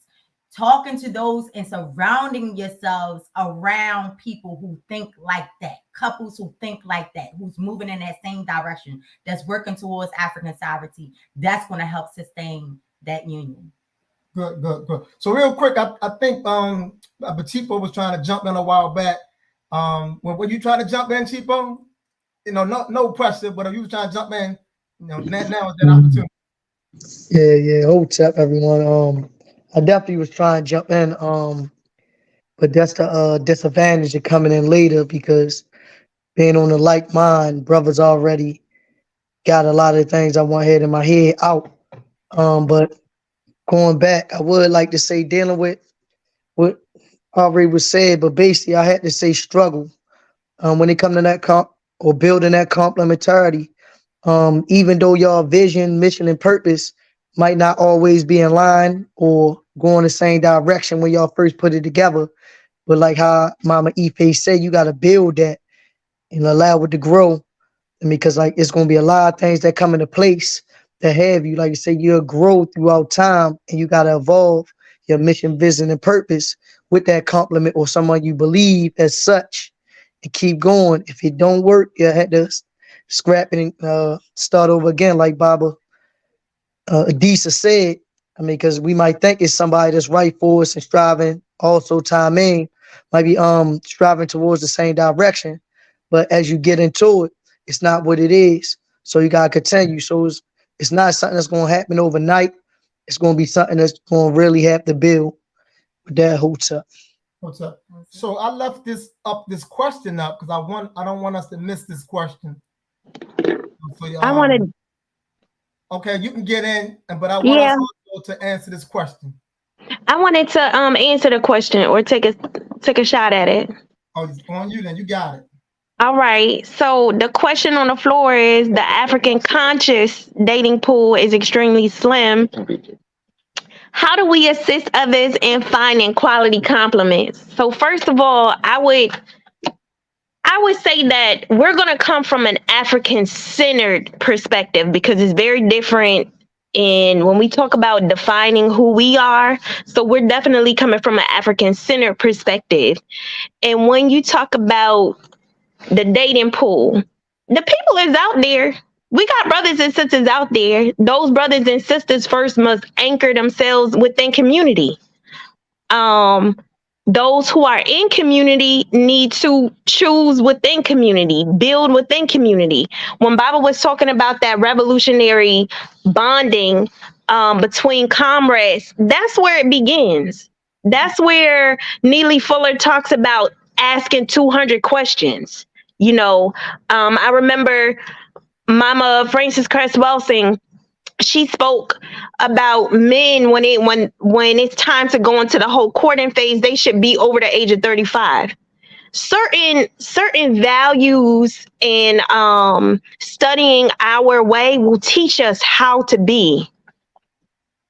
talking to those and surrounding yourselves around people who think like that, couples who think like that, who's moving in that same direction, that's working towards African sovereignty, that's going to help sustain that union. Good. So real quick, I think Chipo was trying to jump in a while back. Were you trying to jump in, Chipo? You know, no pressure, but if you were trying to jump in, you know, now is that opportunity. Yeah. What's up, everyone? I definitely was trying to jump in, but that's the disadvantage of coming in later, because being on the like mind, brothers already got a lot of things I want had in my head out. But going back, I would like to say, dealing with already was said, but basically I had to say struggle. When it come to that or building that complementarity, even though y'all vision, mission, and purpose might not always be in line or go in the same direction when y'all first put it together, but like how Mama Ife said, you got to build that and allow it to grow. And because like it's gonna be a lot of things that come into place that have you, like you say, you'll grow throughout time, and you gotta evolve your mission, vision, and purpose with that complement or someone you believe as such, and keep going. If it don't work, you had to scrap it and start over again, like Baba Adisa said. I mean, because we might think it's somebody that's right for us and striving. Also, timing might be striving towards the same direction, but as you get into it, it's not what it is. So you gotta continue. So it's not something that's gonna happen overnight. It's gonna be something that's gonna really have to build with that hotel. What's up? So I left this question up because I don't want us to miss this question. So, I wanted. Okay, you can get in, but I want us also to answer this question. I wanted to answer the question or take a shot at it. Oh, it's on you then. You got it. All right. So the question on the floor is: the African conscious dating pool is extremely slim. How do we assist others in finding quality compliments? So first of all, I would say that we're going to come from an African-centered perspective because it's very different in when we talk about defining who we are. So we're definitely coming from an African-centered perspective. And when you talk about the dating pool, the people is out there. We got brothers and sisters out there. Those brothers and sisters first must anchor themselves within community. Those who are in community need to choose within community, build within community. When Bible was talking about that revolutionary bonding between comrades, that's where it begins. That's where Neely Fuller talks about asking 200 questions. You know, I remember Mama Frances Cress Welsing, she spoke about men when it's time to go into the whole courting phase, they should be over the age of 35. Certain values and studying our way will teach us how to be.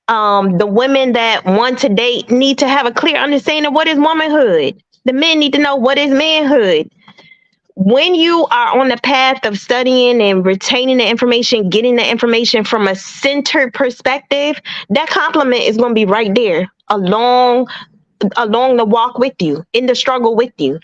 The women that want to date need to have a clear understanding of what is womanhood. The men need to know what is manhood. When you are on the path of studying and retaining the information, getting the information from a centered perspective, that compliment is going to be right there along the walk with you, in the struggle with you.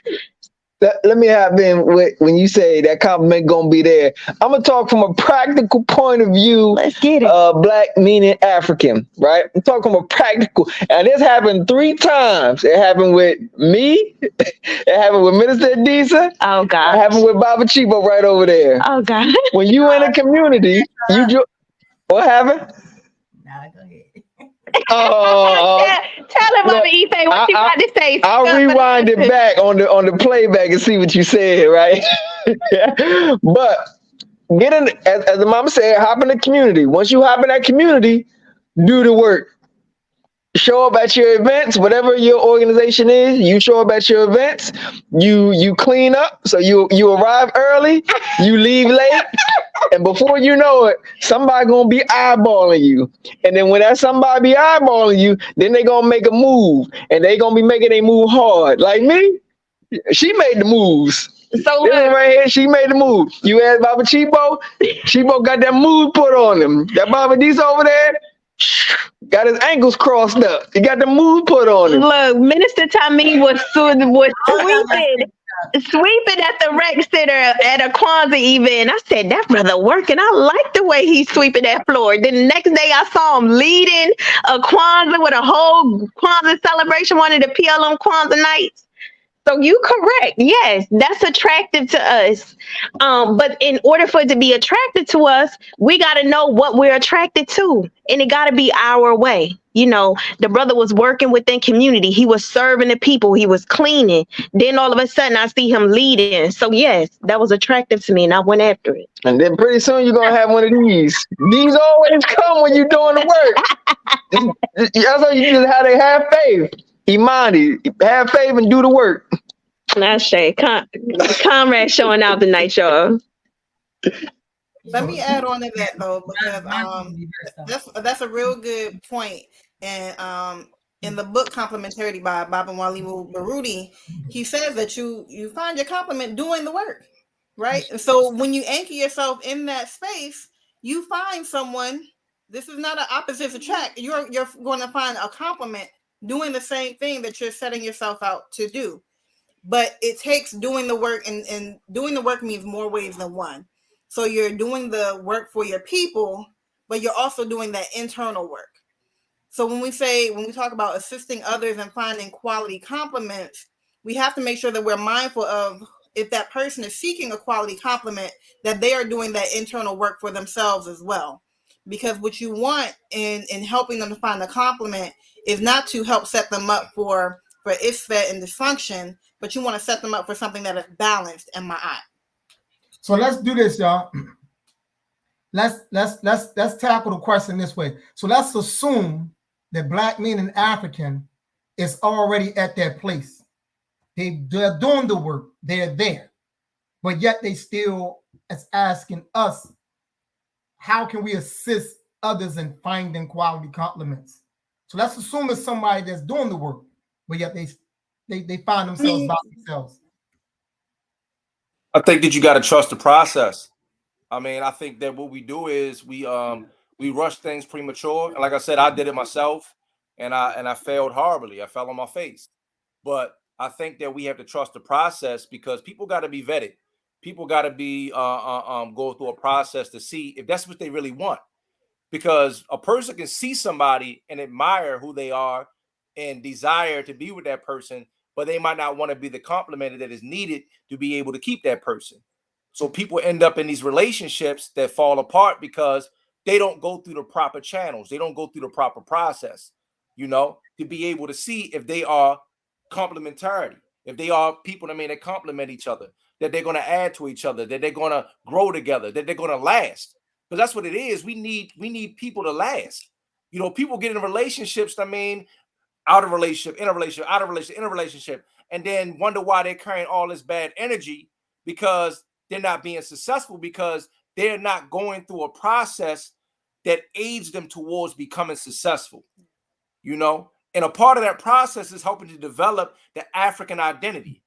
Let me have in when you say that compliment gonna be there. I'm gonna talk from a practical point of view. Let's get it. Black meaning African, right? I'm talking from a practical, and this happened 3 times. It happened with me. It happened with Minister Adisa. Oh God. It happened with Baba Chibo right over there. Oh God. When you in a community, what happened? Nah, go ahead. Tell him, Mama Ife, what you got to say. I'll rewind it back on the playback and see what you said, right? But get in, as the mama said, hop in the community. Once you hop in that community, do the work. Show up at your events, whatever your organization is. You show up at your events. You clean up, so you arrive early, you leave late, and before you know it, somebody gonna be eyeballing you. And then when that somebody be eyeballing you, then they gonna make a move, and they gonna be making a move hard. Like me, she made the moves. So this right here, she made the move. You asked Baba Chibo, Chibo got that move put on him. That Baba D's over there. Got his ankles crossed up. He got the move put on him. Look, Minister Tommy was sweeping at the rec center at a Kwanzaa event. I said, that brother working. I like the way he's sweeping that floor. Then the next day I saw him leading a Kwanzaa with a whole Kwanzaa celebration, one of the PLM Kwanzaa nights. So you correct. Yes, that's attractive to us. But in order for it to be attractive to us, we got to know what we're attracted to. And it got to be our way. You know, the brother was working within community. He was serving the people. He was cleaning. Then all of a sudden I see him leading. So yes, that was attractive to me and I went after it. And then pretty soon you're going to have one of these. These always come when you're doing the work. That's how you just how they have faith. Imani, have faith and do the work. That's Shay. Comrade showing out tonight, y'all. Let me add on to that though, because that's a real good point. And in the book Complementarity by Baba Walimu Baruti, he says that you find your complement doing the work, right? And so when you anchor yourself in that space, you find someone. This is not an opposite attract. You're going to find a complement doing the same thing that you're setting yourself out to do. But it takes doing the work, and doing the work means more ways than one. So you're doing the work for your people, but you're also doing that internal work. So when we talk about assisting others and finding quality compliments, we have to make sure that we're mindful of, if that person is seeking a quality compliment, that they are doing that internal work for themselves as well. Because what you want in helping them to find a compliment is not to help set them up for isfet and dysfunction, but you want to set them up for something that is balanced in my eye. So let's do this, y'all. Let's tackle the question this way. So let's assume that Black meaning African is already at that place. They're doing the work. They're there, but yet they still is asking us, how can we assist others in finding quality compliments? So let's assume it's somebody that's doing the work, but yet they find themselves by themselves. I think that you got to trust the process. I mean, I think that what we do is we rush things premature. And like I said, I did it myself, and I failed horribly. I fell on my face. But I think that we have to trust the process, because people got to be vetted. People got to be go through a process to see if that's what they really want. Because a person can see somebody and admire who they are and desire to be with that person, but they might not want to be the compliment that is needed to be able to keep that person. So people end up in these relationships that fall apart because they don't go through the proper channels. They don't go through the proper process, to be able to see if they are complementarity, if they are people that complement each other, that they're going to add to each other, that they're going to grow together, that they're going to last. Because that's what it is. We need people to last. People get in relationships, out of relationship, in a relationship, out of relationship, in a relationship, and then wonder why they're carrying all this bad energy, because they're not being successful, because they're not going through a process that aids them towards becoming successful, And a part of that process is helping to develop the African identity,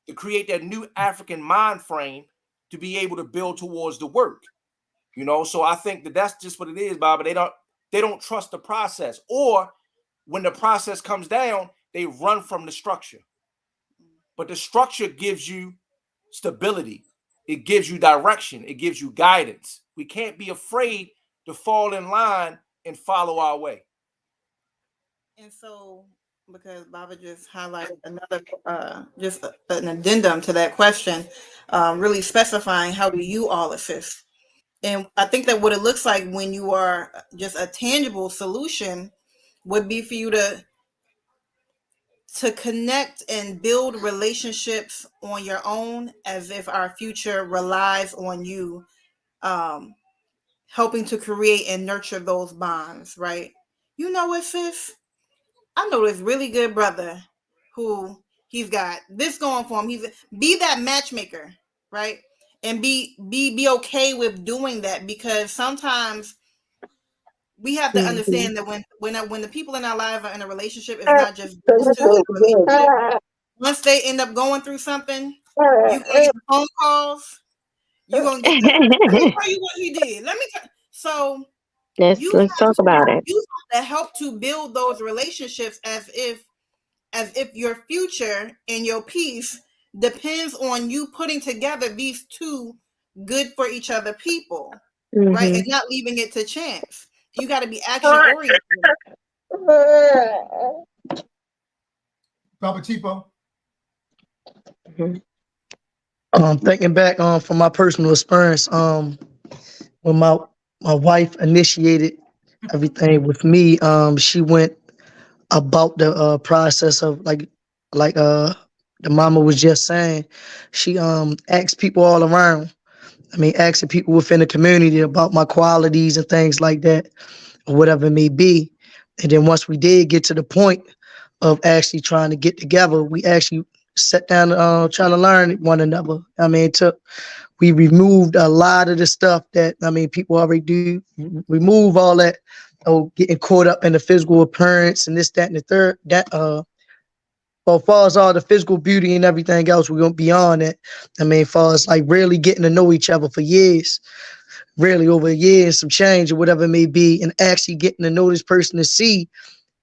to create that new African mind frame to be able to build towards the work, So I think that that's just what it is, Bob. They don't trust the process, or when the process comes down, they run from the structure. But the structure gives you stability. It gives you direction. It gives you guidance. We can't be afraid to fall in line and follow our way. And so, because Baba just highlighted another, just an addendum to that question, really specifying how do you all assist. And I think that what it looks like when you are just a tangible solution would be for you to connect and build relationships on your own, as if our future relies on you helping to create and nurture those bonds, right? You know what, sis? I know this really good brother who he's got this going for him. Be that matchmaker, right? And be okay with doing that, because sometimes we have to understand that when the people in our lives are in a relationship, it's not just those two in a relationship. Once they end up going through something, you get phone calls. You're gonna get that. Let me tell you what he did. So let's talk about it. You have to help to build those relationships as if your future and your peace depends on you putting together these two good for each other people, right? And not leaving it to chance. You got to be action oriented. Papa Chipo. Thinking back from my personal experience, when my wife initiated everything with me, she went about the process of like the mama was just saying. She asked people all around. Asking people within the community about my qualities and things like that, or whatever it may be. And then once we did get to the point of actually trying to get together. We actually sat down, trying to learn one another. I mean, we removed a lot of the stuff that, I mean, people already do. Remove all that, getting caught up in the physical appearance and this, that, and the third. Well, as far as all the physical beauty and everything else, we're going beyond that. I mean, as far as like really getting to know each other for years, really over a year and some change or whatever it may be, and actually getting to know this person to see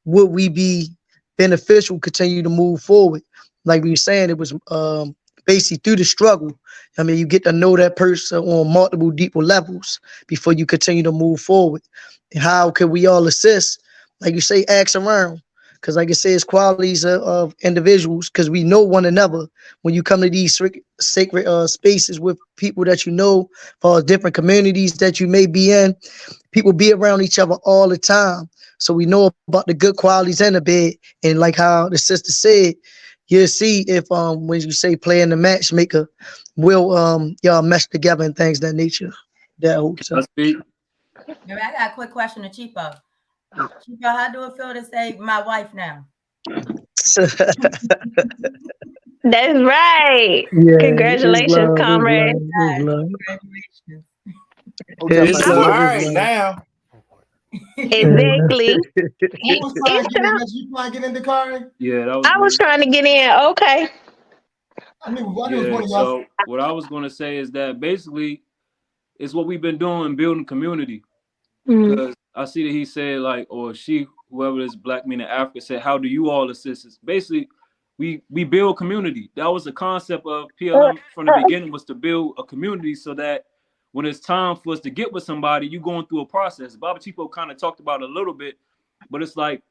would we be beneficial, continue to move forward. Like we were saying, it was basically through the struggle. I mean, you get to know that person on multiple deeper levels before you continue to move forward. And how can we all assist? Like you say, ask around. Because like I say, it's qualities of individuals, because we know one another. When you come to these sacred spaces with people that you know, for different communities that you may be in, people be around each other all the time. So we know about the good qualities in the bed. And like how the sister said, you'll see if when you say playing the matchmaker, will y'all mesh together and things of that nature. That whole time. Let's be. Maybe I got a quick question to Chipo. Chipo, how do it feel to say my wife now? That's right. Yeah, Congratulations, comrade. Congratulations. She's married now. Exactly. Who was trying to get in? You trying to get in the car? Yeah, that was. I was trying to get in. Okay. I knew it was one of y'all. So what I was going to say is that basically, it's what we've been doing, building community. Because I see that he said like, or she, whoever this black man in Africa said, how do you all assist us? Basically, we build community. That was the concept of PLM from the beginning, was to build a community so that when it's time for us to get with somebody, you're going through a process. Baba Chipo kind of talked about it a little bit, but it's like,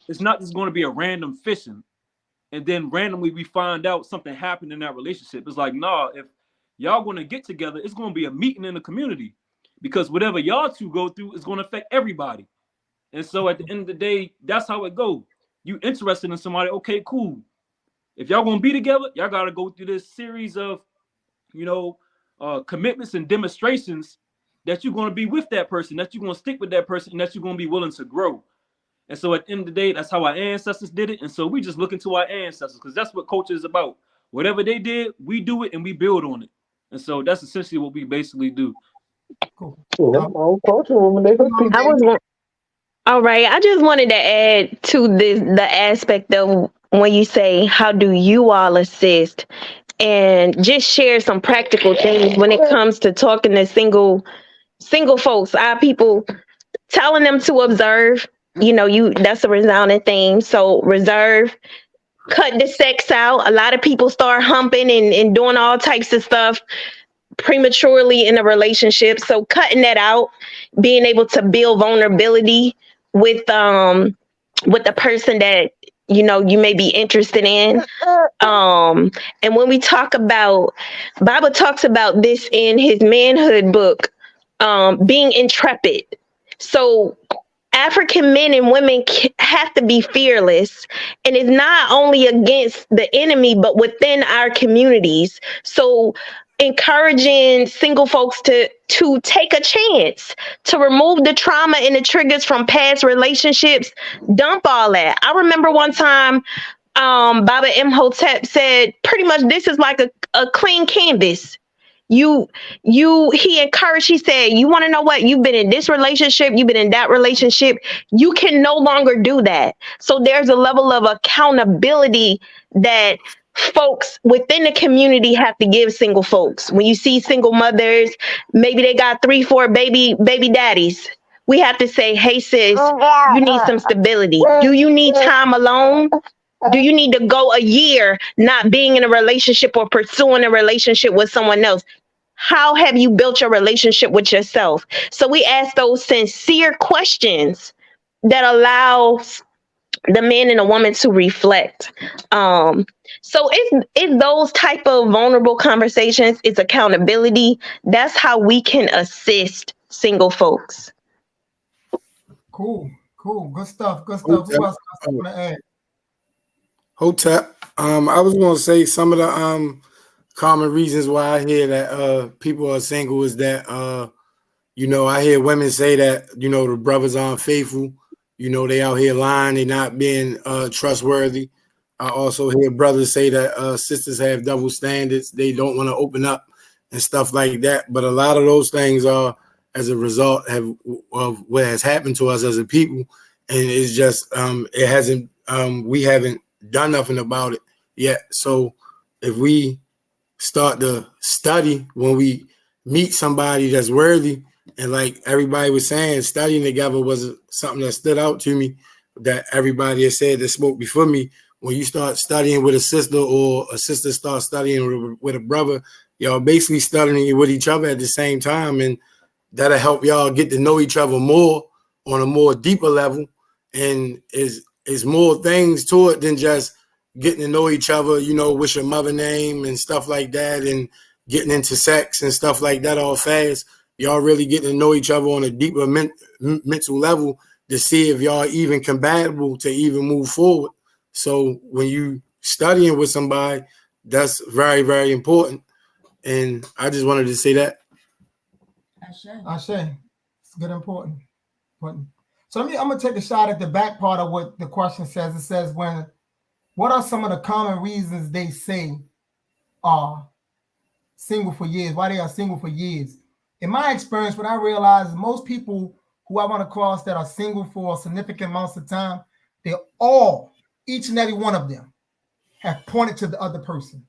it's not just going to be a random fishing. And then randomly we find out something happened in that relationship. It's like, nah, if y'all going to get together, it's going to be a meeting in the community, because whatever y'all two go through is going to affect everybody. And so at the end of the day, that's how it goes. You interested in somebody, okay, cool. If y'all going to be together, y'all got to go through this series of, commitments and demonstrations that you're going to be with that person, that you're going to stick with that person, and that you're going to be willing to grow. And so at the end of the day, that's how our ancestors did it. And so we just look into our ancestors, because that's what culture is about. Whatever they did, we do it and we build on it. And so that's essentially what we basically do. Cool. All right. I just wanted to add to the aspect of when you say, how do you all assist? And just share some practical things when it comes to talking to single folks, our people, telling them to observe. That's a resounding theme. So reserve, cut the sex out. A lot of people start humping and doing all types of stuff prematurely in a relationship. So cutting that out, being able to build vulnerability with the person that you may be interested in. And when we talk about, Bible talks about this in his manhood book, being intrepid. So African men and women have to be fearless, and it's not only against the enemy, but within our communities. So encouraging single folks to take a chance, to remove the trauma and the triggers from past relationships, dump all that. I remember one time, Baba Imhotep said, pretty much, this is like a clean canvas. He encouraged, he said, you want to know what? You've been in this relationship, you've been in that relationship. You can no longer do that. So there's a level of accountability that folks within the community have to give single folks. When you see single mothers, maybe they got 3-4 baby daddies. We have to say, hey sis, you need some stability. Do you need time alone? Do you need to go a year not being in a relationship or pursuing a relationship with someone else? How have you built your relationship with yourself? So we ask those sincere questions that allows the man and the woman to reflect. So it's those type of vulnerable conversations. It's accountability. That's how we can assist single folks. Cool. Good stuff. Who else want to add? Hotep. I was going to say some of the common reasons why I hear that people are single is that I hear women say that the brothers aren't faithful, You know, they out here lying, they not being trustworthy. I also hear brothers say that sisters have double standards. They don't want to open up and stuff like that. But a lot of those things are as a result of what has happened to us as a people. And it's just, it hasn't, we haven't done nothing about it yet. So if we start to study when we meet somebody that's worthy, and like everybody was saying, studying together was something that stood out to me, that everybody has said that spoke before me. When you start studying with a sister, or a sister starts studying with a brother, y'all basically studying with each other at the same time, and that'll help y'all get to know each other more on a more deeper level. And is more things to it than just getting to know each other, you know, what's your mother name and stuff like that, and getting into sex and stuff like that all fast. Y'all really getting to know each other on a deeper mental level to see if y'all even compatible to even move forward. So when you studying with somebody, that's very, very important. And I just wanted to say that. I say it's good, important. So I'm gonna take a shot at the back part of what the question says. It says, what are some of the common reasons they say are single for years? Why they are single for years? In my experience, what I realize is most people who I run across that are single for significant amounts of time, they're all, each and every one of them, have pointed to the other person.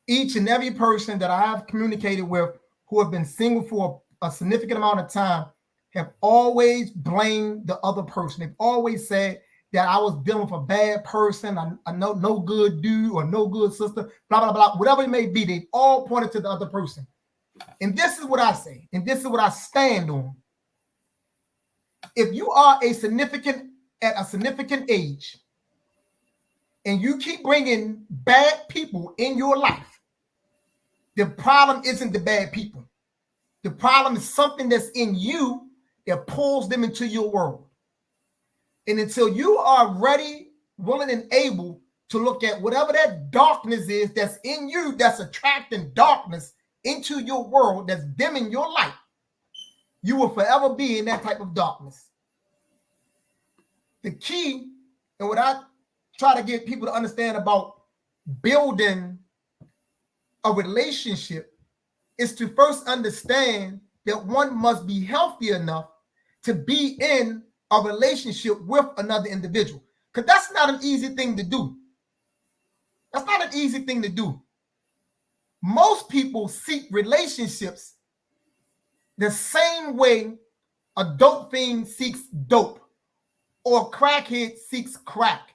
Each and every person that I have communicated with who have been single for a significant amount of time have always blamed the other person. They've always said that I was dealing with a bad person, I know no good dude or no good sister, blah, blah, blah, whatever it may be. They've all pointed to the other person. And this is what I say, and this is what I stand on. If you are at a significant age, and you keep bringing bad people in your life, the problem isn't the bad people. The problem is something that's in you that pulls them into your world. And until you are ready, willing, and able to look at whatever that darkness is that's in you, that's attracting darkness into your world, that's dimming your light, you will forever be in that type of darkness. The key, and what I try to get people to understand about building a relationship, is to first understand that one must be healthy enough to be in a relationship with another individual. Because that's not an easy thing to do. That's not an easy thing to do. Most people seek relationships the same way a dope fiend seeks dope or a crackhead seeks crack.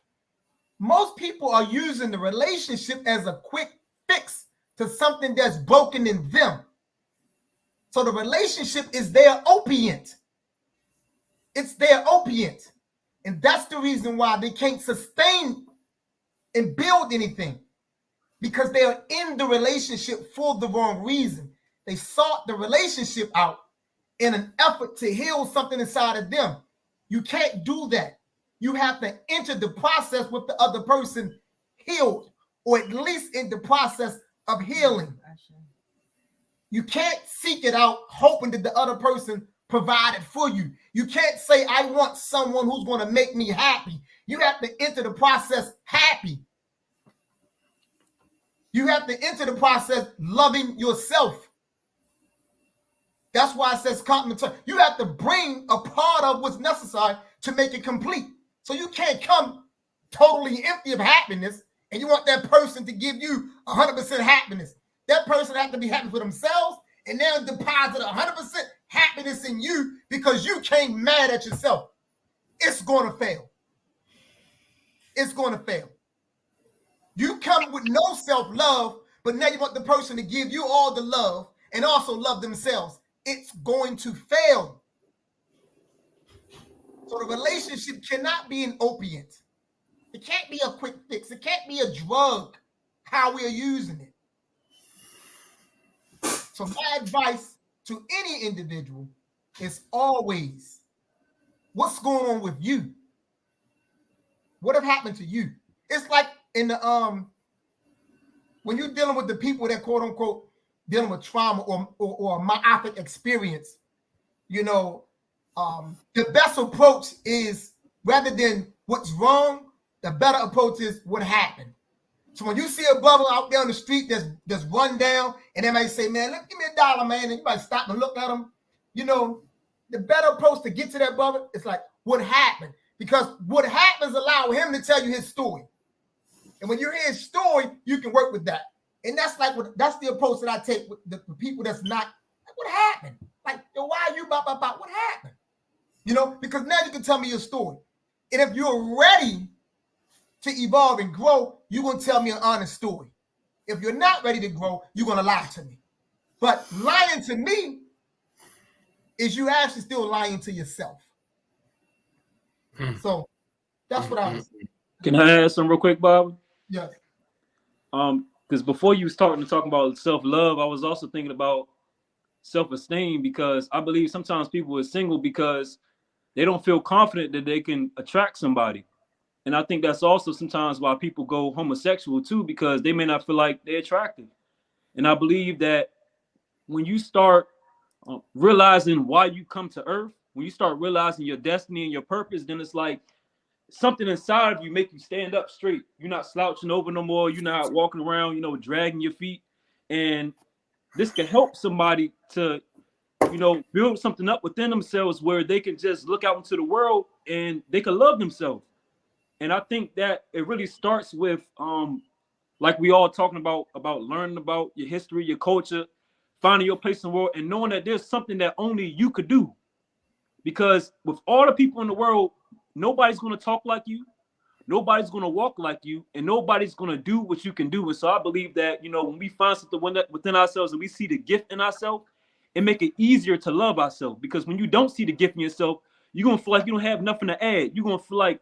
Most people are using the relationship as a quick fix to something that's broken in them. So the relationship is their opiate. It's their opiate. And that's the reason why they can't sustain and build anything, because they are in the relationship for the wrong reason. They sought the relationship out in an effort to heal something inside of them. You can't do that. You have to enter the process with the other person healed, or at least in the process of healing. You can't seek it out hoping that the other person provide it for you. You can't say, I want someone who's going to make me happy. You have to enter the process happy. You have to enter the process loving yourself. That's why it says complementary. You have to bring a part of what's necessary to make it complete. So you can't come totally empty of happiness and you want that person to give you 100% happiness. That person has to be happy for themselves, and they'll deposit 100% happiness in you because you came mad at yourself. It's going to fail. It's going to fail. You come with no self-love, but now you want the person to give you all the love and also love themselves. It's going to fail. So the relationship cannot be an opiate. It can't be a quick fix. It can't be a drug, how we are using it. So my advice to any individual is always, what's going on with you? What have happened to you? It's like in the when you're dealing with the people that quote unquote dealing with trauma or myopic experience, you know, the best approach is rather than what's wrong, the better approach is what happened. So when you see a brother out there on the street that's run down, and they might say, "Man, look, give me $1, man," and you might stop and look at him. You know, the better approach to get to that brother is like, what happened? Because what happens allow him to tell you his story. And when you hear his story, you can work with that. And that's like that's the approach that I take with the people that's not like, what happened? Like, yo, why are you about what happened? You know, because now you can tell me your story. And if you're ready to evolve and grow, you're gonna tell me an honest story. If you're not ready to grow, you're gonna lie to me. But lying to me is you actually still lying to yourself. So that's what I was saying. Can I add some real quick, Bob? Yes. Because before you was talking about self-love, I was also thinking about self-esteem, because I believe sometimes people are single because they don't feel confident that they can attract somebody. And I think that's also sometimes why people go homosexual too, because they may not feel like they're attractive. And I believe that when you start realizing why you come to earth, when you start realizing your destiny and your purpose, then it's like something inside of you make you stand up straight. You're not slouching over no more. You're not walking around, dragging your feet. And this can help somebody to, build something up within themselves where they can just look out into the world and they can love themselves. And I think that it really starts with, like we all talking about learning about your history, your culture, finding your place in the world, and knowing that there's something that only you could do. Because with all the people in the world, nobody's going to talk like you, nobody's going to walk like you, and nobody's going to do what you can do. And so I believe that, when we find something within ourselves and we see the gift in ourselves, it make it easier to love ourselves. Because when you don't see the gift in yourself, you're going to feel like you don't have nothing to add. You're going to feel like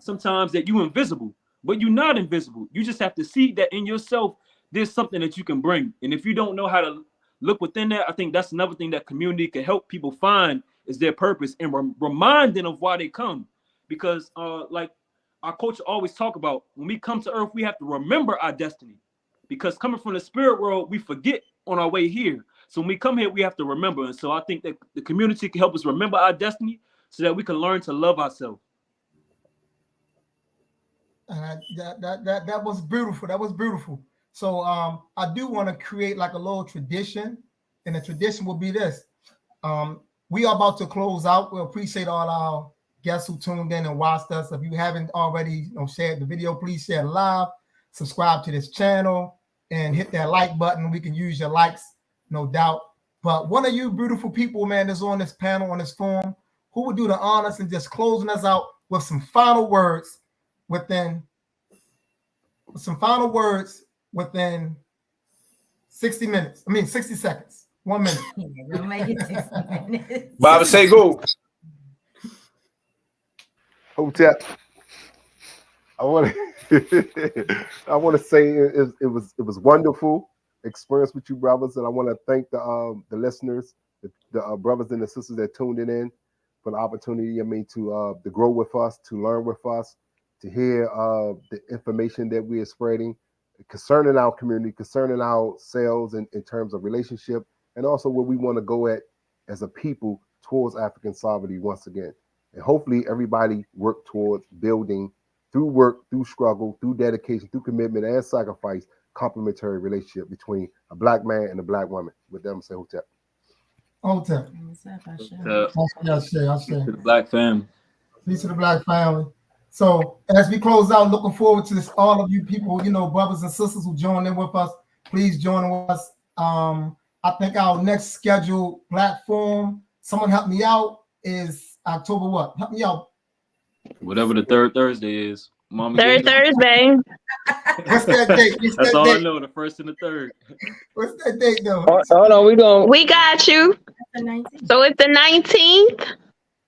sometimes that you're invisible, but you're not invisible. You just have to see that in yourself, there's something that you can bring. And if you don't know how to look within that, I think that's another thing that community can help people find is their purpose and remind them of why they come. Because like our culture always talk about, when we come to earth, we have to remember our destiny. Because coming from the spirit world, we forget on our way here. So when we come here, we have to remember. And so I think that the community can help us remember our destiny so that we can learn to love ourselves. That was beautiful. That was beautiful. So I do want to create like a little tradition, and the tradition will be this. We are about to close out. We appreciate all our guests who tuned in and watched us. If you haven't already shared the video, please share live, subscribe to this channel, and hit that like button. We can use your likes, no doubt. But one of you beautiful people, man, that's on this panel, on this forum, who would do the honors and just closing us out with some final words within 60 minutes. 60 seconds. 1 minute. We'll make it 60 minutes. Baba say go. Hotep. I want to say it was wonderful experience with you, brothers, and I want to thank the listeners, the brothers and the sisters that tuned in for the opportunity. To grow with us, to learn with us, to hear the information that we are spreading concerning our community, concerning ourselves in terms of relationship, and also where we want to go at as a people towards African sovereignty once again. And hopefully everybody work towards building through work, through struggle, through dedication, through commitment and sacrifice, complementary relationship between a black man and a black woman. With them, say Hotep. Hotep. To the black family. Peace to the black family. So as we close out, looking forward to this, all of you people, brothers and sisters who joined in with us, please join with us. I think our next scheduled platform, someone help me out, is October what? Help me out. Whatever the third Thursday is. Mama Third Thursday. What's that date? That's all I know, the first and the third. What's that date though? Hold on, We got you. So it's the 19th.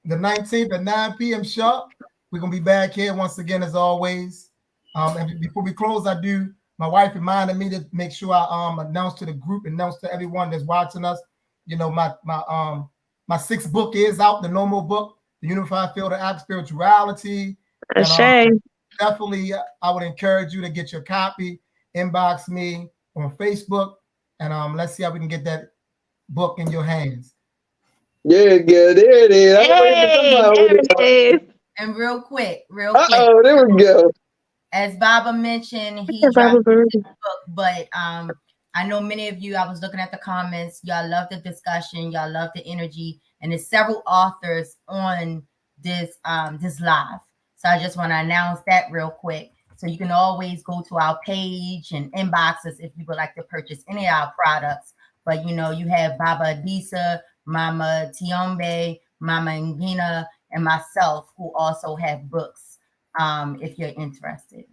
The 19th at 9 p.m. sharp. We're gonna be back here once again as always. And before we close, my wife reminded me to make sure I announce to the group, announce to everyone that's watching us. My sixth book is out, the No More book, The Unified Field of Act Spirituality. And, definitely, I would encourage you to get your copy, inbox me on Facebook, and let's see how we can get that book in your hands. There you go. There it is. I'm waiting for Hey, somebody with there it is. And real quick, Uh-oh, there we go. as Baba mentioned, he That's dropped Robert his book, but I know many of you, I was looking at the comments, y'all love the discussion, y'all love the energy, and there's several authors on this this live. So I just want to announce that real quick. So you can always go to our page and inboxes if you would like to purchase any of our products. But you know, you have Baba Adisa, Mama Tiombe, Mama Ngina, and myself, who also have books if you're interested.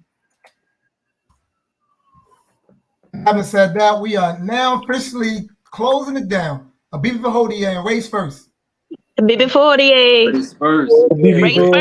Having said that, we are now officially closing it down. A BB for Hodier and race first. BB48. Race first. Race first.